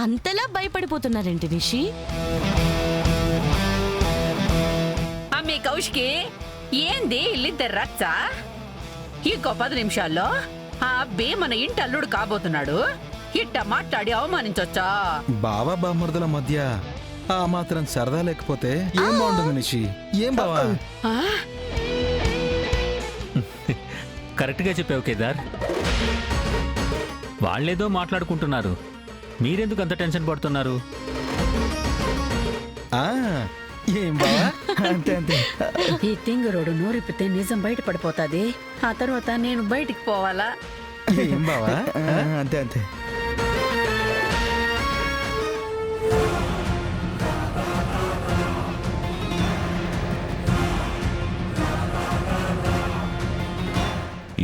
అంతలా భయపడిపోతున్నారేంటి నిషి? అమ్మి కౌశికి, ఏంది ఇల్లిద్దరు రచ్చ? ఇంకో 10 నిమిషాల్లో ఆ అబ్బి మన ఇంటి అల్లుడు కాబోతున్నాడు. ఇట్ట మాట్లాడి అవమానించొచ్చా? బావా బామ్మర్దుల మధ్య ఆ మాత్రం సరదా లేకపోతే ఏం బాగుంటుంది నిషి? ఏం బావా? కరెక్ట్గా చెప్పావు కేదార్. వాళ్ళేదో మాట్లాడుకుంటున్నారు, మీరెందుకు అంత టెన్షన్ పడుతున్నారు? ఏం బావా? అంతే అంతే. ఈ తింగరోడు నోరిప్పితే నిజం బయట పడిపోతాది. ఆ తర్వాత నేను బయటికి పోవాలా? ఏం బావా? అంతే అంతే.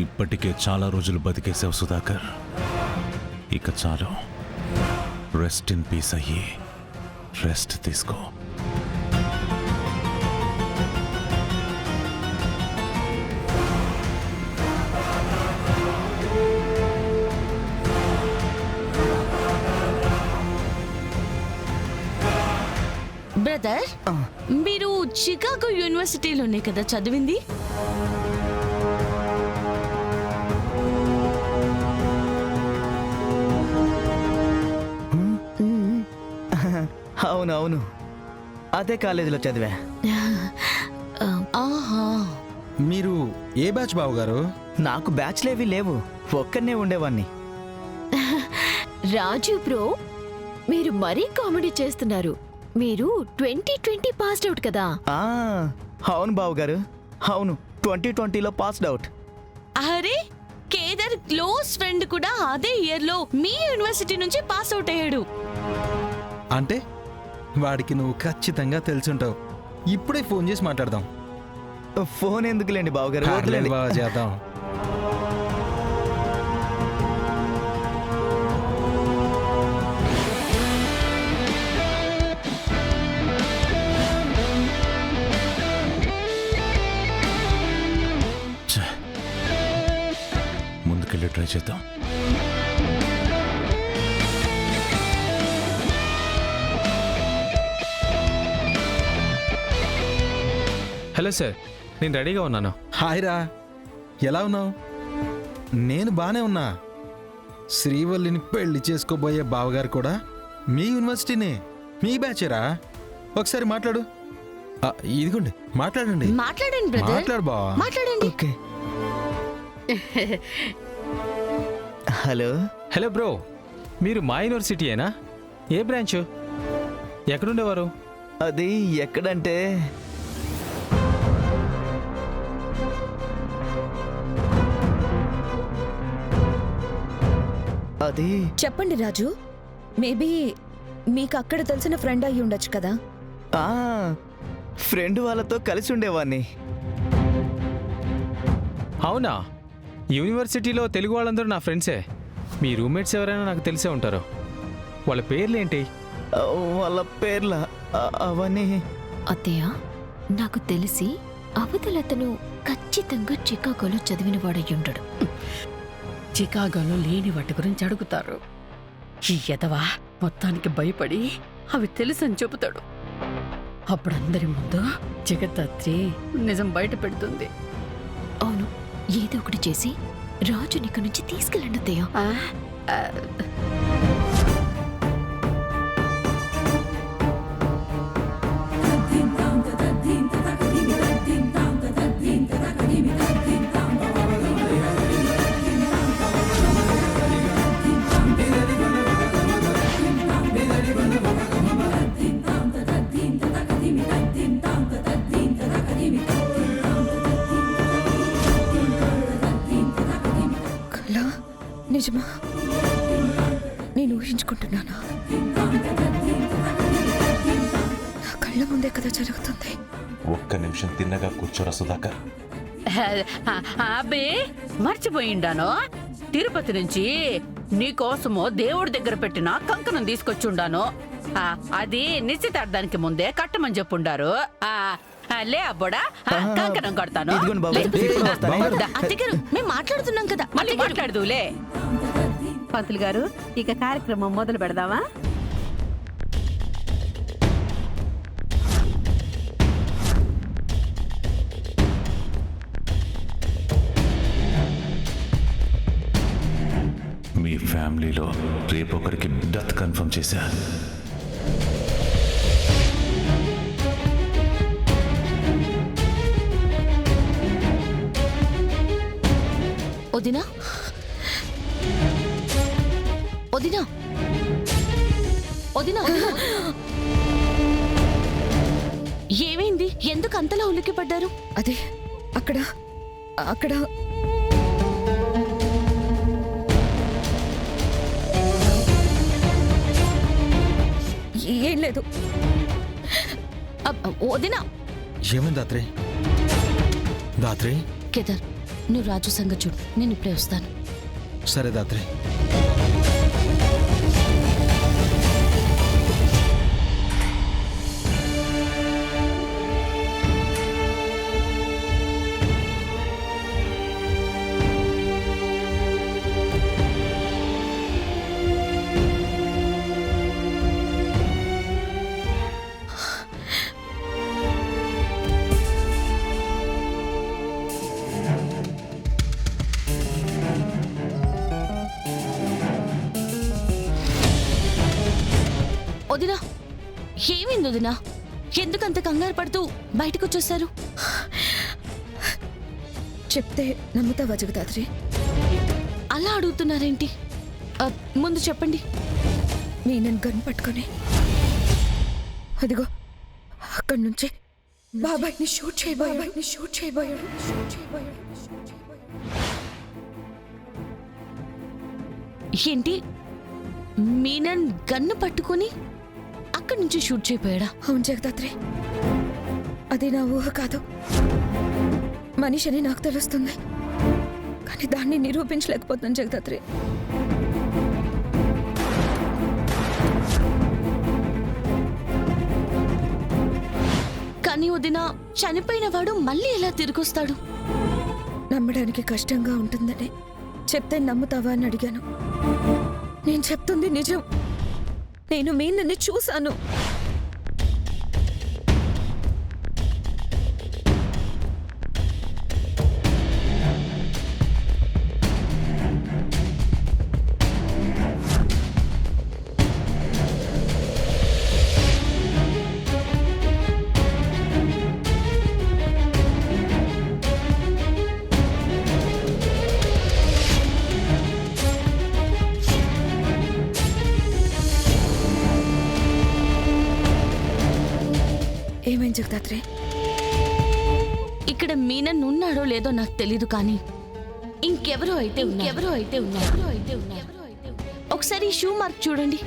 ఇప్పటికే చాలా రోజులు బతికేసావు సుధాకర్. ఇక చాలు, రెస్ట్ ఇన్ పీస్ అయ్యి రెస్ట్ తీసుకో. బ్రదర్, మీరు చికాగో యూనివర్సిటీలోనే కదా చదివింది? అవును, అదే కాలేజీలో చదివా. ఆహా. మీరు ఏ బ్యాచ్ బావగారు? నాకు బ్యాచ్లేవి లేవు, ఒక్కనే ఉండేవాణ్ణి. రాజు బ్రో, మీరు మరీ కామెడీ చేస్తున్నారు. మీరు 2020 పాస్డ్ అవుట్ కదా? అవును బావగారు, అవును, 2020లో పాస్డ్ అవుట్. అరే, కేదార్ క్లోజ్ ఫ్రెండ్ కూడా అదే ఇయర్ లో మీ యూనివర్సిటీ నుంచి పాస్ అవుట్ అయ్యాడు. అంటే వాడికి నువ్వు ఖచ్చితంగా తెలుసుంటావు. ఇప్పుడే ఫోన్ చేసి మాట్లాడదాం. ఫోన్ ఎందుకులేండి బావగారు, వదిలేండి. బాగా చేద్దాం. ముందుకెళ్ళి ట్రై చేద్దాం. హలో సార్, నేను రెడీగా ఉన్నాను. హాయ్ రా, ఎలా ఉన్నావు? నేను బానే ఉన్నా. శ్రీవల్లిని పెళ్లి చేసుకోబోయే బావగారు కూడా మీ యూనివర్సిటీనే, మీ బ్యాచేరా. ఒకసారి మాట్లాడు. ఇదిగోండి, మాట్లాడండి. మాట్లాడండి బ్రదర్, మాట్లాడు బావా. మాట్లాడండి. ఓకే. హలో హలో బ్రో, మీరు మా యూనివర్సిటీయేనా? ఏ బ్రాంచ్? ఎక్కడుండేవారు? అది ఎక్కడంటే, అది చెప్పండి రాజు, మేబీ మీకు అక్కడ తెలిసిన ఫ్రెండ్ అయ్యి ఉండొచ్చు కదా? ఫ్రెండ్ వాళ్ళతో కలిసి ఉండేవాణ్ణి. అవునా? యూనివర్సిటీలో తెలుగు వాళ్ళందరూ నా ఫ్రెండ్సే. మీ రూమ్మేట్స్ ఎవరైనా నాకు తెలిసే ఉంటారు. వాళ్ళ పేర్లేంటి? వాళ్ళ పేర్ల అవన్నీ. అత్తయ్య, నాకు తెలిసి అవతలతను ఖచ్చితంగా చికాగోలో చదివిన వాడయ్యుండడు. చికాగోలో లేని వాటి గురించి అడుగుతారు. ఈ ఎదవా మొత్తానికి భయపడి అవి తెలుసని చెబుతాడు. అప్పుడు అందరి ముందు జగదాత్రి నిజం బయట పెడుతుంది. అవును, ఏదో ఒకటి చేసి రాజుని ఇక్కడి నుంచి తీసుకెళ్ళండి అత్తయ్య. నిజమా? నేను ఊహించుకుంటున్నానా? నా కళ్ళ ముందే కదా జరుగుతుంది. ఒక్క నిమిషం తిన్నగా కూర్చోరా సుధాకర్. అబ్బే, మర్చిపోయిండాను. తిరుపతి నుంచి నీకోసమో దేవుడి దగ్గర పెట్టిన కంకణం తీసుకొచ్చుండాను. అది నిశ్చితార్థానికి ముందే కట్టమని చెప్పుండారు. లే అబ్బోడా, కంకణం కొడతాను. మేము మాట్లాడుతున్నాం కదా, మళ్ళీ మాట్లాడదులే. పంతులు గారు, ఇక కార్యక్రమం మొదలు పెడదామా? మీ ఫ్యామిలీలో రేపొకరికి డెత్ కన్ఫర్మ్ చేశా. వదినా వదినా వదినా ఏమైంది? ఎందుకు అంతలా ఉలిక్కి పడ్డారు? అదే అక్కడ అక్కడ ఏం లేదు. వదినా. ఏమైంది దాత్రి? దాత్రి కేదార్, నువ్వు రాజు సంగతి చూడు, నేను ఇప్పుడే వస్తాను. సరే దాత్రి. వదినా, ఏమైంది వదినా? ఎందుకంత కంగారు పడుతూ బయటకు వచ్చేసారు? చెప్తే నమ్ముతావా జగదాత్రి? అలా అడుగుతున్నారేంటి? ముందు చెప్పండి. నేను గన్ పట్టుకొని అదిగో అక్కడి నుంచి బాబాయ్ని షూట్ చేయబోయాడు. ఏంటి, మీనన్ గన్ను పట్టుకొని అక్కడి నుంచి షూట్ చేయపోయాడా? అవును జగదాత్రి, అది నా ఊహ కాదు. మనిషి అని నాకు తెలుస్తుంది, కానీ దాన్ని నిరూపించలేకపోతున్నాను జగదాత్రి. కానీ వదినా, చనిపోయిన వాడు మళ్ళీ ఎలా తిరిగొస్తాడు? నమ్మడానికి కష్టంగా ఉంటుందని చెప్తే నమ్ముతావా అని అడిగాను. నేను చెప్తుంది నిజం. నేను మీనన్ని చూశాను. ఏమైంది జగదాత్రి? ఇక్కడ మీనన్ ఉన్నాడో లేదో నాకు తెలీదు, కానీ ఇంకెవరో అయితే ఉన్నారు. ఒకసారి ఈ షూ మార్క్ చూడండి.